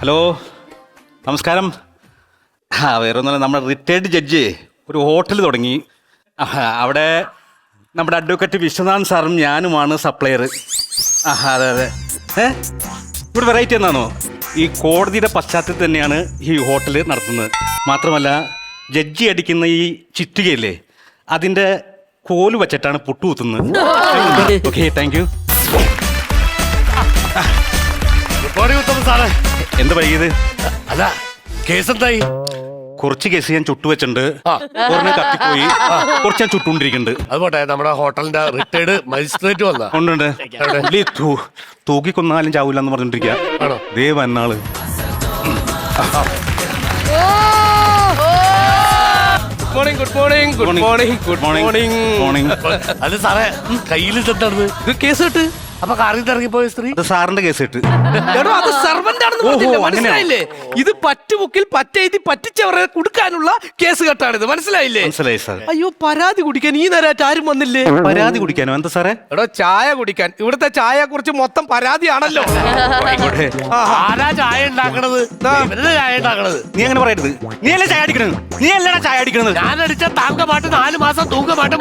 Hello, നമസ്കാരം. വേറെ ഒന്നുമല്ല, നമ്മുടെ റിട്ടയർഡ് ജഡ്ജ് ഒരു ഹോട്ടൽ തുടങ്ങി. അവിടെ നമ്മുടെ അഡ്വക്കേറ്റ് വിശ്വനാഥൻ സാറും ഞാനുമാണ് സപ്ലയർ. അതെ അതെ. ഇവിടെ വെറൈറ്റി എന്താണോ, ഈ കോടതിയുടെ പശ്ചാത്തലത്തിൽ തന്നെയാണ് ഈ ഹോട്ടൽ നടത്തുന്നത്. മാത്രമല്ല, ജഡ്ജി അടിക്കുന്ന ഈ ചിറ്റുകയില്ലേ, അതിൻ്റെ കോല് വച്ചിട്ടാണ് പുട്ടുകുത്തുന്നത്. Okay, thank you. എന്ത് വൈകിയത്? അല്ല, കേസ് എന്തായി? കുറച്ച് കേസ് ഞാൻ ചുട്ടുവെച്ചിട്ടുണ്ട്, കുറഞ്ഞ കത്തിപ്പോയി, കുറച്ച് ഞാൻ ചുട്ടുകൊണ്ടിരിക്കുന്നുണ്ട്. അതുപോട്ടെ, നമ്മുടെ ഹോട്ടലിന്റെ റിട്ടയർഡ് മജിസ്ട്രേറ്റ് വന്ന ഉണ്ട്. തൂക്കിക്കൊന്നാലും ചാവൂല എന്ന് പറഞ്ഞോണ്ടിരിക്കുക. ദേ വന്നാള്. അത് സാറേ, കയ്യിൽ ചെന്താണ് കേസ് കിട്ട്. അപ്പൊ കാറിൽ ഇറങ്ങിപ്പോയ സ്ത്രീ അത് സാറിന്റെ കേസ് ഇട്ട്. അത് സെർവന്റ് ആണെന്ന് മനസ്സിലായില്ലേ? ഇത് പറ്റുബുക്കിൽ പറ്റെഴുതി പറ്റിച്ചവരെ കൊടുക്കാനുള്ള കേസ് കെട്ടാണിത്, മനസ്സിലായില്ലേ? മനസ്സിലായി സാർ. അയ്യോ, പരാതി കുടിക്കാൻ ഈ നേരമായിട്ട് ആരും വന്നില്ലേ? പരാതി കുടിക്കാനോ? എന്താ സാറേ? എടോ, ചായ കുടിക്കാൻ. ഇവിടുത്തെ ചായയെ കുറിച്ച് മൊത്തം പരാതിയാണല്ലോ. ആയിക്കോട്ടെ. ആരാ ചായ ഉണ്ടാക്കണത്? ചായ ഉണ്ടാക്കണത് നീ അങ്ങനെ പറയരുത്. നീ അല്ലേ ചായ അടിക്കണത്? നീ അല്ലടാ ചായ അടിക്കണത്. ഞാൻ അടിച്ച താങ്കമാട്ട് 4 മാസം തൂക്കമാട്ടം